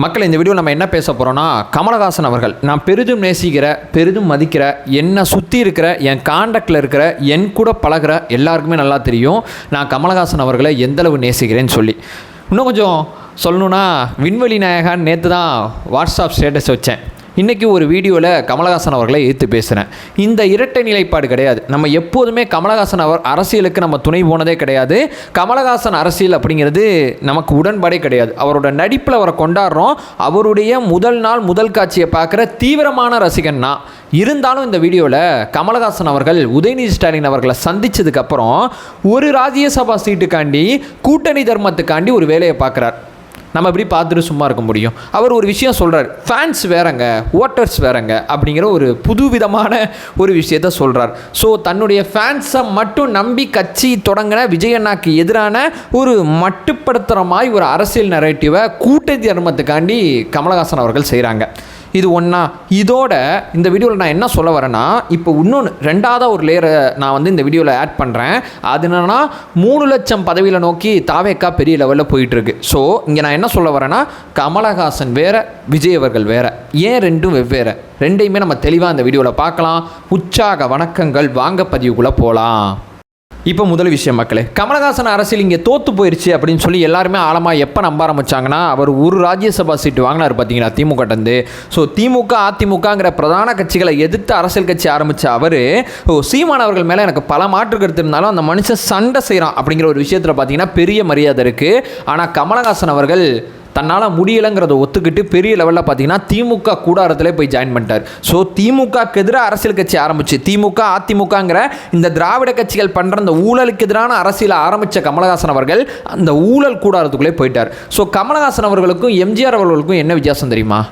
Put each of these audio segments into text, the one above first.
மக்கள், இந்த வீடியோ நம்ம என்ன பேச போகிறோன்னா, கமலஹாசன் அவர்கள் நான் பெரிதும் நேசிக்கிற, பெரிதும் மதிக்கிற, என்னை சுற்றி இருக்கிற, என் காண்டக்டில் இருக்கிற, என் கூட பழகிற எல்லாருக்குமே நல்லா தெரியும் நான் கமலஹாசன் அவர்களை எந்தளவு நேசிக்கிறேன்னு சொல்லி. இன்னும் கொஞ்சம் சொல்லணுன்னா, விண்வெளி நாயகன் நேற்று தான் வாட்ஸ்அப் ஸ்டேட்டஸ் வச்சேன். இன்றைக்கி ஒரு வீடியோவில் கமலஹாசன் அவர்களை எதிர்த்து பேசுகிறேன். இந்த இரட்டை நிலைப்பாடு கிடையாது. நம்ம எப்போதுமே கமலஹாசன் அரசியலுக்கு நம்ம துணை போனதே கிடையாது. கமலஹாசன் அரசியல் அப்படிங்கிறது நமக்கு உடன்பாடே கிடையாது. அவரோட நடிப்பில் அவரை கொண்டாடுறோம். அவருடைய முதல் நாள் முதல் காட்சியை பார்க்குற தீவிரமான ரசிகன்னா இருந்தாலும் இந்த வீடியோவில் கமலஹாசன் அவர்கள் உதயநிதி ஸ்டாலின் அவர்களை சந்தித்ததுக்கப்புறம் ஒரு ராஜ்யசபா சீட்டுக்காண்டி கூட்டணி தர்மத்துக்காண்டி ஒரு வேலையை பார்க்குறார். நம்ம எப்படி பார்த்துட்டு சும்மா இருக்க முடியும்? அவர் ஒரு விஷயம் சொல்கிறார், ஃபேன்ஸ் வேறங்க, ஓட்டர்ஸ் வேறங்க அப்படிங்கிற ஒரு புதுவிதமான ஒரு விஷயத்த சொல்கிறார். ஸோ தன்னுடைய ஃபேன்ஸை மட்டும் நம்பி கட்சி தொடங்கின விஜயண்ணாக்கு எதிரான ஒரு மட்டுப்படுத்துகிற மாதிரி ஒரு அரசியல் நரேட்டிவை கூட்டணி தர்மத்துக்காண்டி கமலஹாசன் அவர்கள் செய்கிறாங்க. இது ஒன்றா. இதோட இந்த வீடியோவில் நான் என்ன சொல்ல வரேன்னா, இப்போ இன்னொன்று ரெண்டாவதாக ஒரு லேயரை நான் இந்த வீடியோவில் ஆட் பண்ணுறேன். அது என்னென்னா, 3 லட்சம் பதவியில் நோக்கி தாவேக்கா பெரிய லெவலில் போயிட்டுருக்கு. ஸோ இங்கே நான் என்ன சொல்ல வரேன்னா, கமலஹாசன் வேறு, விஜய் அவர்கள் வேறு. ஏன் ரெண்டும் வெவ்வேறு? ரெண்டையுமே நம்ம தெளிவாக இந்த வீடியோவில் பார்க்கலாம். உற்சாக வணக்கங்கள், வாங்க பதிவுக்குள்ளே போகலாம். இப்போ முதல் விஷயம் மக்களே, கமலஹாசன் அரசியல் இங்கே தோற்று போயிடுச்சு அப்படின்னு சொல்லி எல்லாருமே ஆழமாக எப்போ நம்ப ஆரம்பித்தாங்கன்னா, அவர் ஒரு ராஜ்யசபா சீட்டு வாங்கினார் பார்த்தீங்கன்னா திமுகட்டந்து. ஸோ திமுக அதிமுகங்கிற பிரதான கட்சிகளை எதிர்த்து அரசியல் கட்சி ஆரம்பித்த அவர் சீமான் அவர்கள் மேலே எனக்கு பல மாற்று கருத்து இருந்தாலும் அந்த மனுஷன் சண்டை செய்கிறான் அப்படிங்கிற ஒரு விஷயத்தில் பார்த்தீங்கன்னா பெரிய மரியாதை இருக்குது. ஆனால் கமலஹாசன் அவர்கள் தன்னால் முடியலைங்கிறத ஒத்துக்கிட்டு பெரிய லெவலில் பார்த்தீங்கன்னா திமுக கூடாரத்தில் போய் ஜாயின் பண்ணிட்டார். ஸோ திமுகக்கு எதிராக அரசியல் கட்சி ஆரம்பிச்சு திமுக அதிமுகங்கிற இந்த திராவிட கட்சிகள் பண்ணுற இந்த ஊழலுக்கு எதிரான அரசியலை ஆரம்பித்த கமலஹாசன் அவர்கள் அந்த ஊழல் கூடாரத்துக்குள்ளே போயிட்டார். ஸோ கமலஹாசன் அவர்களுக்கும் எம்ஜிஆர் அவர்களுக்கும் என்ன வித்தியாசம் தெரியுமா?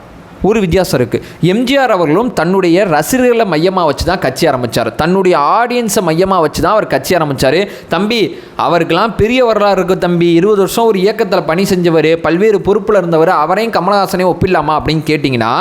ஒரு வித்தியாசம் இருக்குது. எம்ஜிஆர் அவர்களும் தன்னுடைய ரசிகர்களை மையமாக வச்சு தான் கட்சி ஆரம்பித்தார். தன்னுடைய ஆடியன்ஸை மையமாக வச்சு தான் அவர் கட்சி ஆரம்பித்தார். தம்பி, அவருக்கெல்லாம் பெரிய வரலாறு இருக்குது தம்பி. 20 வருஷம் ஒரு இயக்கத்தில் பணி செஞ்சவர், பல்வேறு பொறுப்பில் இருந்தவர். அவரையும் கமலஹாசனையும் ஒப்பிடலாமா அப்படின்னு கேட்டிங்கன்னா,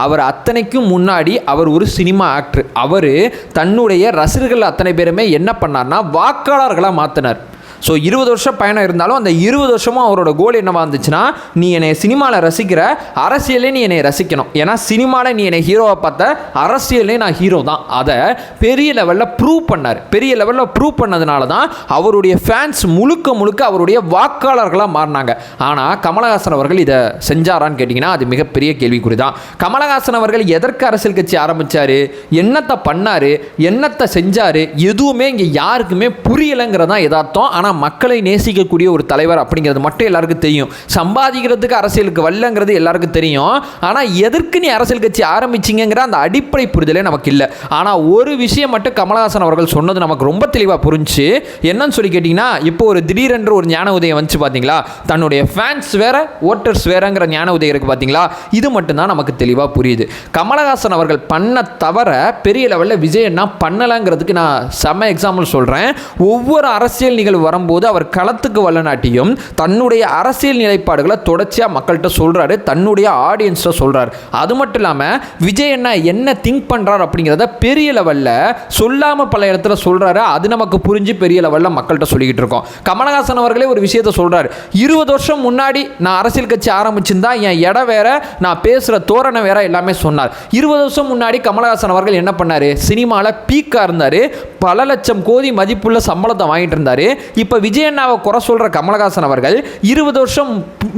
அவர் அத்தனைக்கும் முன்னாடி அவர் ஒரு சினிமா ஆக்டர். அவர் தன்னுடைய ரசிகர்கள் அத்தனை பேருமே என்ன பண்ணார்னா வாக்காளர்களாக மாற்றினார். ஸோ 20 வருஷம் பயணம் இருந்தாலும் அந்த 20 வருஷமும் அவரோட கோல் என்னவா இருந்துச்சுன்னா, நீ என்னை சினிமாவில் ரசிக்கிற, அரசியலே நீ என்னை ரசிக்கணும். ஏன்னா சினிமாவில் நீ என்னை ஹீரோவை பார்த்த, அரசியலே நான் ஹீரோ தான். அதை பெரிய லெவலில் ப்ரூவ் பண்ணார். பெரிய லெவலில் ப்ரூவ் பண்ணதுனால தான் அவருடைய ஃபேன்ஸ் முழுக்க முழுக்க அவருடைய வாக்காளர்களாக மாறினாங்க. ஆனால் கமலஹாசன் அவர்கள் இதை செஞ்சாரான்னு கேட்டிங்கன்னா அது மிகப்பெரிய கேள்விக்குறி தான். கமலஹாசன் அவர்கள் எதற்கு அரசியல் கட்சி ஆரம்பித்தார், என்னத்தை பண்ணார், என்னத்தை செஞ்சார், எதுவுமே இங்கே யாருக்குமே புரியலைங்கிறதான் யதார்த்தம். ஆனால் மக்களை நேசிக்கக்கூடிய ஒரு தலைவர் அப்படிங்கிறது மட்டும் எல்லாருக்கும் தெரியும். சம்பாதிக்கிறதுக்கு அரசியலுக்கு வரலங்கிறது எல்லாருக்கும் தெரியும். ஆனால் எதற்கு நீ அரசியல் கட்சி ஆரம்பிச்சிங்கிற அந்த அடிப்படை புரிதலே நமக்கு இல்லை. ஆனால் ஒரு விஷயம் மட்டும் கமலஹாசன் அவர்கள் சொன்னது நமக்கு ரொம்ப தெளிவாக புரிஞ்சு. என்னன்னு சொல்லி கேட்டிங்கன்னா, இப்போ ஒரு திடீரென்று ஒரு ஞான உதயம் வந்துச்சு பார்த்தீங்களா, தன்னுடைய ஃபேன்ஸ் வேற, ஓட்டர்ஸ் வேறங்கிற ஞான உதயம் இருக்குது பார்த்தீங்களா. இது மட்டும்தான் நமக்கு தெளிவாக புரியுது. கமலஹாசன் அவர்கள் பண்ண தவிர பெரிய லெவலில் விஜய் என்ன பண்ணலைங்கிறதுக்கு நான் செம்ம எக்ஸாம்பிள் சொல்கிறேன். ஒவ்வொரு அரசியல் நிகழ்வு வரும்போது அவர் களத்துக்கு வல்லநாட்டியும் தன்னுடைய அரசியல் நிலைப்பாடுகளை தொடர்ச்சியாக மக்கள்கிட்ட சொல்கிறாரு, தன்னுடைய ஆடியன்ஸ்ட சொல்கிறார். அது மட்டும் இல்லாமல் விஜய் என்ன திங்க் பண்ணுறார் அப்படிங்கிறத பெரிய லெவலில் சொல்லாமல் பல இடத்துல சொல்கிறாரு. அது நமக்கு புரிஞ்சு பெரிய லெவலில் மக்கள்கிட்ட சொல்லிக்கிட்டு இருக்கோம். கமலஹாசன் அவர்களே ஒரு விஷயத்தை சொல்கிறார், 20 வருஷம் முன்னாடி நான் அரசியல் கட்சி ஆரம்பிச்சிருந்தா என் இடம் வேற, நான் பேசுகிற தோரணை வேற, எல்லாமே சொன்னார். 20 வருஷம் முன்னாடி கமலஹாசன் அவர்கள் என்ன பண்ணார், சினிமாவில் பீக்காக இருந்தார், பல லட்சம் கோடி மதிப்புள்ள சம்பளத்தை வாங்கிட்டு இருந்தார். இப்போ விஜய் அண்ணாவை குறை சொல்கிற கமலஹாசன் அவர்கள் 20 வருஷம்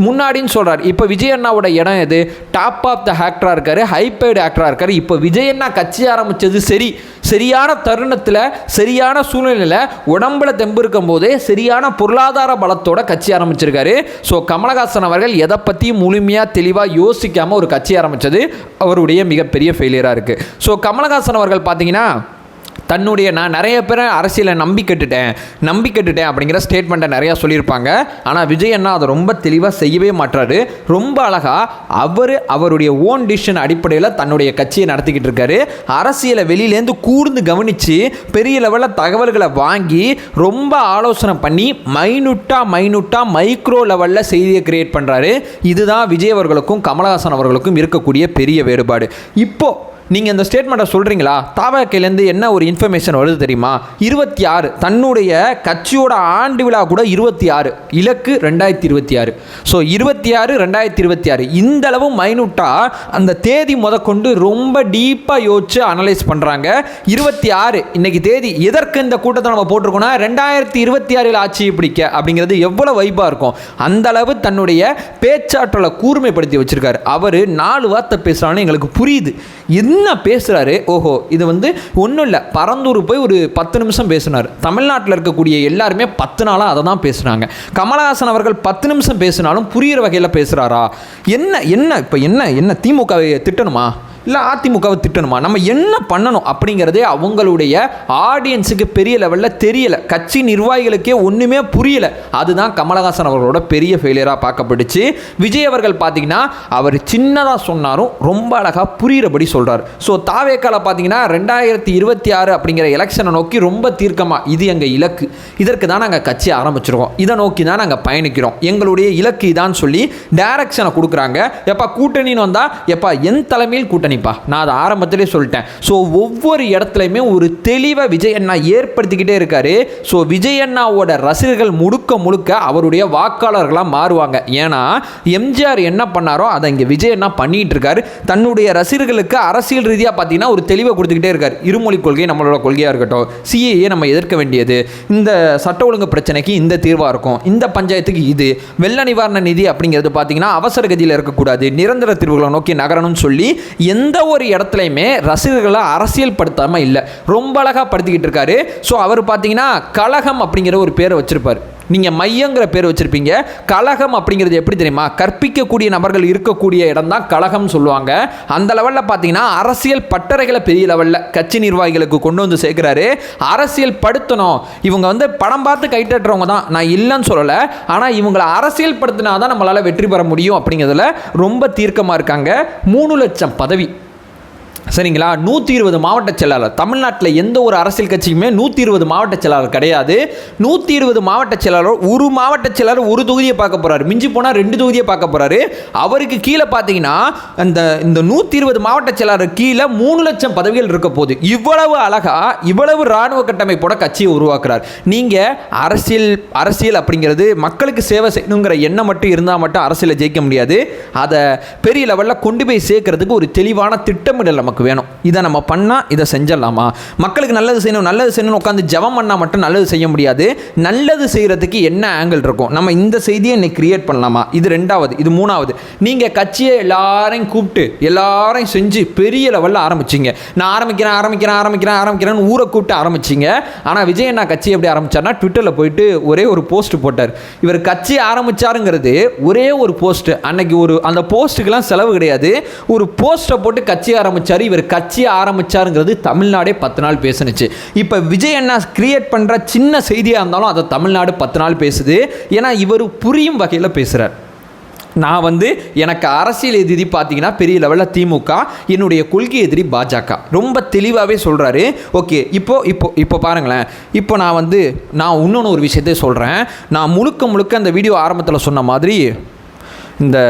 முன்னாடின்னு சொல்கிறார். இப்போ விஜய் அண்ணாவோட இடம் எது? டாப் ஆஃப் த ஆக்டராக இருக்கார், ஹைப்பைடு ஆக்டராக இருக்கார். இப்போ விஜய் அண்ணா கட்சி ஆரம்பித்தது சரியான தருணத்தில், சரியான சூழ்நிலையில், உடம்புல தெம்பு இருக்கும் போதே சரியான பொருளாதார பலத்தோட கட்சி ஆரம்பிச்சிருக்காரு. ஸோ கமலஹாசன் அவர்கள் எதை பற்றியும் முழுமையாக தெளிவாக யோசிக்காமல் ஒரு கட்சி ஆரம்பித்தது அவருடைய மிகப்பெரிய ஃபெயிலியராக இருக்குது. ஸோ கமலஹாசன் அவர்கள் பார்த்தீங்கன்னா தன்னுடைய நான் நிறைய பேரை அரசியலை நம்பி கட்டுட்டேன் அப்படிங்கிற ஸ்டேட்மெண்ட்டை நிறையா சொல்லியிருப்பாங்க. ஆனால் விஜய் அண்ணா அதை ரொம்ப தெளிவாக செய்யவே மாட்டாரு. ரொம்ப அழகாக அவருடைய ஓன் டிசிஷன் அடிப்படையில் தன்னுடைய கட்சியை நடத்திக்கிட்டு இருக்காரு. அரசியலை வெளியிலேருந்து கூர்ந்து கவனித்து பெரிய லெவலில் தகவல்களை வாங்கி ரொம்ப ஆலோசனை பண்ணி மைனூட்டாக மைக்ரோ லெவலில் செய்தியை கிரியேட் பண்ணுறாரு. இதுதான் விஜய் அவர்களுக்கும் கமலஹாசன் அவர்களுக்கும் இருக்கக்கூடிய பெரிய வேறுபாடு. இப்போது நீங்கள் இந்த ஸ்டேட்மெண்ட்டை சொல்கிறீங்களா? தாவேக்கையிலேருந்து என்ன ஒரு இன்ஃபர்மேஷன் வருது தெரியுமா? 26 தன்னுடைய கட்சியோட ஆண்டு விழா கூட 26, இலக்கு 2026. ஸோ 26 2026 இந்த அளவு மைனூட்டாக அந்த தேதி முதற்கொண்டு ரொம்ப டீப்பாக யோசிச்சு அனலைஸ் பண்ணுறாங்க. 26 இன்னைக்கு தேதி எதற்கு இந்த கூட்டத்தை நம்ம போட்டிருக்கோம்னா 2026 ஆட்சி பிடிக்க அப்படிங்கிறது எவ்வளோ வைப்பாக இருக்கும். அந்த அளவு தன்னுடைய பேச்சாற்றலை கூர்மைப்படுத்தி வச்சிருக்காரு. அவர் 4 வார்த்தை பேசுகிறான்னு எங்களுக்கு புரியுது. என்ன பேசுகிறாரு? ஓஹோ, இது ஒன்றும் இல்லை, பரந்தூர் போய் ஒரு 10 நிமிஷம் பேசினார். தமிழ்நாட்டில் இருக்கக்கூடிய எல்லாருமே 10 நாளாக அதை தான் பேசுகிறாங்க. கமலஹாசன் அவர்கள் 10 நிமிஷம் பேசினாலும் புரிகிற வகையில் பேசுகிறாரா? இப்போ என்ன திமுகவை திட்டணுமா இல்லை அதிமுகவை திட்டணுமா? நம்ம என்ன பண்ணணும் அப்படிங்கிறதே அவங்களுடைய ஆடியன்ஸுக்கு பெரிய லெவலில் தெரியலை. கட்சி நிர்வாகிகளுக்கே ஒன்றுமே புரியலை. அதுதான் கமலஹாசன் அவர்களோட பெரிய ஃபெயிலியராக பார்க்கப்பட்டுச்சு. விஜய் அவர்கள் பார்த்தீங்கன்னா அவர் சின்னதாக சொன்னாரும் ரொம்ப அழகாக புரிகிறபடி சொல்கிறார். ஸோ தாவேக்கால பார்த்தீங்கன்னா 2026 அப்படிங்கிற எலெக்ஷனை நோக்கி ரொம்ப தீர்க்கமாக இது எங்கள் இலக்கு, இதற்கு தான் நாங்கள் கட்சி ஆரம்பிச்சிருக்கோம், இதை நோக்கி தான் நாங்கள் பயணிக்கிறோம், எங்களுடைய இலக்கு இதான்னு சொல்லி டைரக்ஷனை கொடுக்குறாங்க. எப்போ கூட்டணின்னு வந்தால் எப்போ என் தலைமையில் கூட்டணி, நான் அதை ஆரம்பத்திலே சொல்லிட்டேன். ஸோ ஒவ்வொரு இடத்துலையுமே ஒரு தெளிவை விஜய் அண்ணா ஏற்படுத்திக்கிட்டே இருக்காரு. ஸோ விஜய் அண்ணாவோட ரசிகர்கள் முழுக்க அவருடைய வாக்காளர்களாக மாறுவாங்க. ஏன்னா எம்ஜிஆர் என்ன பண்ணாரோ அதை இங்கே விஜய் அண்ணா பண்ணிட்டு இருக்காரு. தன்னுடைய ரசிகர்களுக்கு அரசியல் ரீதியாக பார்த்தீங்கன்னா ஒரு தெளிவை கொடுத்துக்கிட்டே இருக்காரு. இருமொழி கொள்கை நம்மளோட கொள்கையாக இருக்கட்டும், சிஏஏ நம்ம எதிர்க்க வேண்டியது, இந்த சட்ட ஒழுங்கு பிரச்சனைக்கு இந்த தீர்வாக இருக்கும், இந்த பஞ்சாயத்துக்கு இது, வெள்ள நிவாரண நிதி அப்படிங்கிறது பார்த்தீங்கன்னா அவசர கதியில் இருக்கக்கூடாது, நிரந்தர தீர்வுகளை நோக்கி நகரணும்னு சொல்லி எந்த ஒரு இடத்துலையுமே ரசிகர்களை அரசியல் படுத்தாமல் இல்லை, ரொம்ப அழகாக படுத்திக்கிட்டு இருக்காரு. ஸோ அவர் பார்த்தீங்கன்னா கழகம் அப்படிங்கிற ஒரு பேரை வச்சிருப்பார். நீங்கள் மையங்கிற பேர் வச்சுருப்பீங்க. கழகம் அப்படிங்கிறது எப்படி தெரியுமா? கற்பிக்கக்கூடிய நபர்கள் இருக்கக்கூடிய இடம் தான் கழகம் சொல்லுவாங்க. அந்த லெவலில் பார்த்தீங்கன்னா அரசியல் பட்டறைகளை பெரிய லெவலில் கட்சி நிர்வாகிகளுக்கு கொண்டு வந்து சேர்க்குறாரு. அரசியல் படுத்தணும், இவங்க படம் பார்த்து கைத்தட்டுறவங்க தான், நான் இல்லைன்னு சொல்லலை, ஆனால் இவங்களை அரசியல் படுத்தினா தான் நம்மளால் வெற்றி பெற முடியும் அப்படிங்கிறதுல ரொம்ப தீர்க்கமாக இருக்காங்க. 3 லட்சம் பதவி, சரிங்களா? 120 மாவட்ட செயலாளர். தமிழ்நாட்டில் எந்த ஒரு அரசியல் கட்சிக்குமே 120 மாவட்ட செயலாளர் கிடையாது. 120 மாவட்ட செயலாளர், ஒரு மாவட்ட செயலாளர் ஒரு தொகுதியை பார்க்க போறாரு, மிஞ்சி போனால் 2 தொகுதியை பார்க்க போறாரு. அவருக்கு கீழே பார்த்தீங்கன்னா இந்த 120 மாவட்ட செயலாளர் கீழே 3 லட்சம் பதவிகள் இருக்க போகுது. இவ்வளவு அழகா இவ்வளவு இராணுவ கட்டமைப்போட கட்சியை உருவாக்குறார். நீங்க அரசியல் அப்படிங்கிறது மக்களுக்கு சேவை செய்யணுங்கிற எண்ணம் மட்டும் இருந்தால் மட்டும் அரசியலை ஜெயிக்க முடியாது. அதை பெரிய லெவலில் கொண்டு போய் சேர்க்கறதுக்கு ஒரு தெளிவான திட்டமிடல் நமக்கு வேணும். இதை நம்ம பண்ணால் இதை செஞ்சிடலாமா? மக்களுக்கு நல்லது செய்யணும்னு உட்காந்து ஜெபம் பண்ணால் மட்டும் நல்லது செய்ய முடியாது. நல்லது செய்கிறதுக்கு என்ன ஆங்கிள் இருக்கும், நம்ம இந்த செய்தியை இன்னைக்கு கிரியேட் பண்ணலாமா? இது 2வது. இது 3வது. நீங்கள் கட்சியை எல்லாரையும் கூப்பிட்டு எல்லாரையும் செஞ்சு பெரிய லெவலில் ஆரம்பிச்சிங்க. நான் ஆரம்பிக்கிறேன் ஊரை கூப்பிட்டு ஆரம்பிச்சிங்க. ஆனால் விஜய் அண்ணா கட்சி எப்படி ஆரம்பிச்சார்னா ட்விட்டரில் போயிட்டு ஒரே ஒரு போஸ்ட் போட்டார். இவர் கட்சி ஆரம்பிச்சாருங்கிறது ஒரே ஒரு போஸ்ட். அன்னைக்கு அந்த போஸ்ட்டுக்கெல்லாம் செலவு கிடையாது. ஒரு போஸ்ட்டை போட்டு கட்சி ஆரம்பிச்சார். இவர் கட்சி ஆரம்பிச்சாருங்கிறது தமிழ்நாடே 10 நாள் பேசுனுச்சு. இப்போ விஜய் அண்ணா கிரியேட் பண்ணுற சின்ன செய்தியாக இருந்தாலும் அதை தமிழ்நாடு 10 நாள் பேசுது. ஏன்னா இவர் புரியும் வகையில் பேசுகிறார். நான் எனக்கு அரசியல் எதிரி பார்த்தீங்கன்னா பெரிய லெவலில் திமுக, என்னுடைய கொள்கை எதிரி பாஜக, ரொம்ப தெளிவாகவே சொல்கிறாரு. ஓகே, இப்போ பாருங்களேன். இப்போ நான் இன்னொன்று ஒரு விஷயத்தை சொல்கிறேன். நான் முழுக்க அந்த வீடியோ ஆரம்பத்தில் சொன்ன மாதிரி இந்த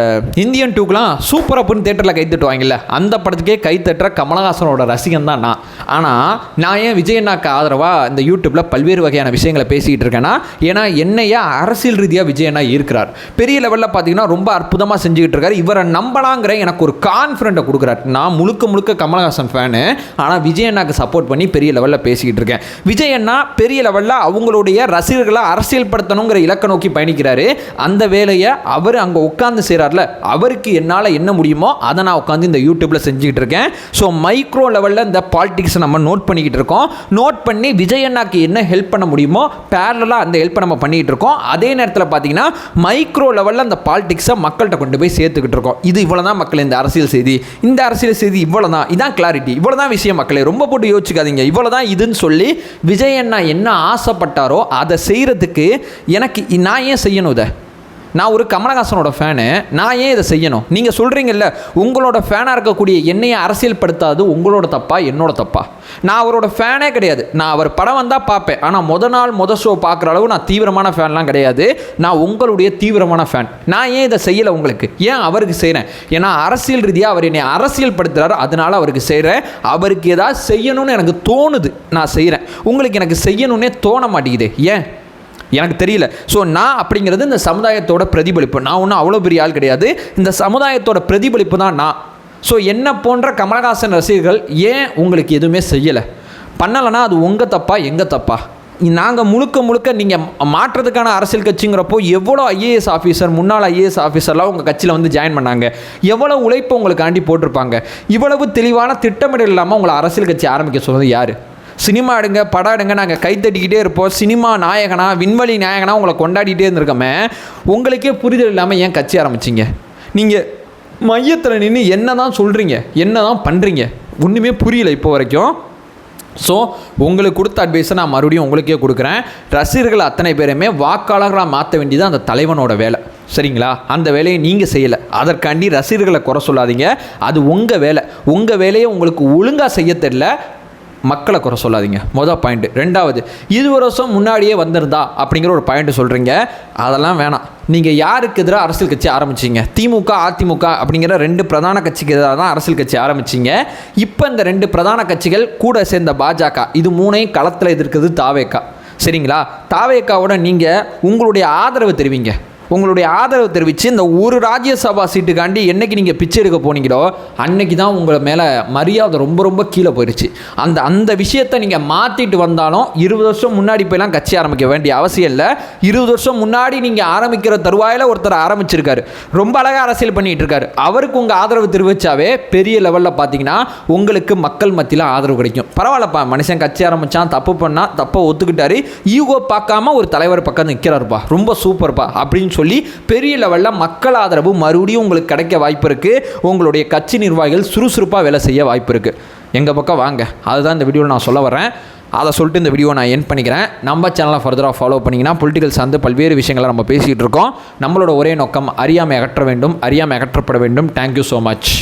இந்தியன் 2க்குலாம் சூப்பர் அப்புன்னு தேட்டரில் கைத்தட்டுவாங்கல்ல, அந்த படத்துக்கே கைத்தட்டுற கமலஹாசனோட ரசிகன் தான் நான். ஆனால் நான் ஏன் விஜய் அண்ணாக்கு ஆதரவாக இந்த யூடியூப்பில் பல்வேறு வகையான விஷயங்களை பேசிக்கிட்டு இருக்கேன்னா, ஏன்னா என்னையா அரசியல் ரீதியாக விஜய் அண்ணா இருக்கிறார். பெரிய லெவலில் பார்த்தீங்கன்னா ரொம்ப அற்புதமாக செஞ்சுக்கிட்டு இருக்காரு. இவரை நம்பலாங்கிற எனக்கு ஒரு கான்ஃபிடென்ட்டை கொடுக்குறாரு. நான் முழுக்க கமலஹாசன் ஃபேனு, ஆனால் விஜய் அண்ணாக்கு சப்போர்ட் பண்ணி பெரிய லெவலில் பேசிக்கிட்டு இருக்கேன். விஜய் அண்ணா பெரிய லெவலில் அவங்களுடைய ரசிகர்களை அரசியல் படுத்தணுங்கிற இலக்கை நோக்கி பயணிக்கிறாரு. அந்த வேலையை அவர் அங்கே உட்காந்து செய்கிறார்ல, அவருக்கு என்னால் என்ன முடியுமோ அதை நான் உட்காந்து இந்த யூடியூப்பில் செஞ்சுக்கிட்டு இருக்கேன். ஸோ மைக்ரோ லெவலில் இந்த பாலிடிக்ஸை நம்ம நோட் பண்ணிக்கிட்டு இருக்கோம். நோட் பண்ணி விஜய் அண்ணாக்கு என்ன ஹெல்ப் பண்ண முடியுமோ பேரலாக அந்த ஹெல்ப்பை நம்ம பண்ணிக்கிட்டு இருக்கோம். அதே நேரத்தில் பார்த்தீங்கன்னா மைக்ரோ லெவலில் அந்த பாலிடிக்ஸை மக்கள்கிட்ட கொண்டு போய் சேர்த்துக்கிட்டு இருக்கோம். இது இவ்வளோ தான் மக்கள், இந்த அரசியல் செய்தி இவ்வளோ தான், இதான் கிளாரிட்டி, இவ்வளோ தான் விஷயம். மக்களே ரொம்ப போட்டு யோசிச்சுக்காதீங்க, இவ்வளோ தான் இதுன்னு சொல்லி விஜய் அண்ணா என்ன ஆசைப்பட்டாரோ அதை செய்கிறதுக்கு எனக்கு நான் ஏன் செய்யணும்? இதை நான் ஒரு கமலஹாசனோட ஃபேனு, நான் ஏன் இதை செய்யணும்? நீங்கள் சொல்கிறீங்கல்ல, உங்களோட ஃபேனாக இருக்கக்கூடிய என்னையை அரசியல்படுத்தாது உங்களோட தப்பா என்னோட தப்பா? நான் அவரோட ஃபேனே கிடையாது. நான் அவர் படம் வந்தால் பார்ப்பேன். ஆனால் மொதல் ஷோ பார்க்குற அளவு நான் தீவிரமான ஃபேன்லாம் கிடையாது. நான் உங்களுடைய தீவிரமான ஃபேன். நான் ஏன் இதை செய்யலை உங்களுக்கு? ஏன் அவருக்கு செய்கிறேன்? ஏன்னா அரசியல் ரீதியாக அவர் என்னை அரசியல்படுத்துகிறாரு, அதனால் அவருக்கு செய்கிறேன். அவருக்கு ஏதாவது செய்யணும்னு எனக்கு தோணுது, நான் செய்கிறேன். உங்களுக்கு எனக்கு செய்யணுன்னே தோண மாட்டேங்குது, ஏன்? எனக்கு தெரியல. ஸோ நான் அப்படிங்கிறது இந்த சமுதாயத்தோட பிரதிபலிப்பு. நான் ஒன்றும் அவ்வளோ பெரிய ஆள் கிடையாது. இந்த சமுதாயத்தோட பிரதிபலிப்பு தான் நான். ஸோ என்ன போன்ற கமலஹாசன் ரசிகர்கள் ஏன் உங்களுக்கு எதுவுமே செய்யலை பண்ணலைன்னா அது உங்கள் தப்பா எங்கள் தப்பா? நாங்கள் முழுக்க நீங்கள் மாற்றத்துக்கான அரசியல் கட்சிங்கிறப்போ எவ்வளோ ஐஏஎஸ் ஆஃபீஸர், முன்னாள் ஐஏஎஸ் ஆஃபீஸர்லாம் உங்கள் கட்சியில் வந்து ஜாயின் பண்ணாங்க, எவ்வளோ உழைப்பு உங்களுக்காண்டி போட்டிருப்பாங்க. இவ்வளவு தெளிவான திட்டமிடல் இல்லாமல் உங்களை அரசியல் கட்சி ஆரம்பிக்க சொல்வது யார்? சினிமா எடுங்க, படம் எடுங்க, நாங்கள் கைத்தட்டிக்கிட்டே இருப்போம், சினிமா நாயகனா விண்வெளி நாயகனா உங்களை கொண்டாடிட்டே இருந்திருக்கோமே, உங்களுக்கே புரிதல் இல்லாமல் ஏன் கட்சி ஆரம்பிச்சிங்க? நீங்கள் மையத்தில் நின்று என்ன தான் சொல்கிறீங்க, என்ன தான் பண்ணுறீங்க, ஒன்றுமே புரியல இப்போ வரைக்கும். ஸோ உங்களுக்கு கொடுத்த அட்வைஸை நான் மறுபடியும் உங்களுக்கே கொடுக்குறேன். ரசிகர்கள் அத்தனை பேருமே வாக்காளர்களாக மாற்ற வேண்டியது அந்த தலைவனோட வேலை, சரிங்களா? அந்த வேலையை நீங்கள் செய்யலை. அதற்காண்டி ரசிகர்களை குறை சொல்லாதீங்க. அது உங்கள் வேலை. உங்கள் வேலையை உங்களுக்கு ஒழுங்காக செய்ய தெரியல, மக்களை குறை சொல்லாதீங்க. மொதல் பாயிண்ட்டு. ரெண்டாவது, 20 வருஷம் முன்னாடியே வந்திருந்தா அப்படிங்கிற ஒரு பாயிண்ட்டு சொல்கிறீங்க. அதெல்லாம் வேணாம். நீங்கள் யாருக்கு எதிராக அரசியல் கட்சி ஆரம்பிச்சிங்க? திமுக, அதிமுக அப்படிங்கிற 2 பிரதான கட்சிக்கு எதிராக தான் அரசியல் கட்சி ஆரம்பிச்சிங்க. இப்போ இந்த 2 பிரதான கட்சிகள் கூட சேர்ந்த பாஜக, இது 3ஐயும் களத்தில் எதிர்க்கிறது தாவேக்கா, சரிங்களா? தாவேக்காவோட நீங்கள் உங்களுடைய ஆதரவு தெரிவிங்க. உங்களுடைய ஆதரவு தெரிவித்து இந்த ஒரு ராஜ்யசபா சீட்டுக்காண்டி என்றைக்கு நீங்கள் பிச்சை எடுக்க போனீங்களோ அன்னைக்கு தான் உங்களை மேலே மரியாதை ரொம்ப கீழே போயிடுச்சு. அந்த விஷயத்தை நீங்கள் மாற்றிட்டு வந்தாலும் 20 வருஷம் முன்னாடி போயெல்லாம் கட்சி ஆரம்பிக்க வேண்டிய அவசியம் இல்லை. 20 வருஷம் முன்னாடி நீங்கள் ஆரம்பிக்கிற தருவாயில் ஒருத்தர் ஆரம்பிச்சிருக்காரு, ரொம்ப அழகாக அரசியல் பண்ணிகிட்டு இருக்காரு. அவருக்கு உங்கள் ஆதரவு தெரிவித்தாவே பெரிய லெவலில் பார்த்தீங்கன்னா உங்களுக்கு மக்கள் மத்தியில் ஆதரவு கிடைக்கும். பரவாயில்லப்பா, மனுஷன் கட்சி ஆரம்பித்தான், தப்பு பண்ணால் தப்பை ஒத்துக்கிட்டாரு, ஈகோ பார்க்காம ஒரு தலைவர் பக்கம் நிற்கிறாருப்பா, ரொம்ப சூப்பர்ப்பா அப்படின்னு சொல்லி பெரிய லெவலில் மக்கள் ஆதரவு மறுபடியும் உங்களுக்கு கிடைக்க வாய்ப்பு இருக்குது. உங்களுடைய கட்சி நிர்வாகிகள் சுறுசுறுப்பாக வேலை செய்ய வாய்ப்பு இருக்குது. எங்கள் பக்கம் வாங்க, அதுதான் இந்த வீடியோவில் நான் சொல்ல வரேன். அதை சொல்லிட்டு இந்த வீடியோ நான் எண்ட் பண்ணிக்கிறேன். நம்ம சேனலை ஃபர்தராக ஃபாலோ பண்ணிங்கன்னா பொலிட்டிக்கல் சார்ந்து பல்வேறு விஷயங்களை நம்ம பேசிகிட்டு இருக்கோம். நம்மளோட ஒரே நோக்கம் அறியாமை அகற்ற வேண்டும், அறியாமை அகற்றப்பட வேண்டும். Thank you so much.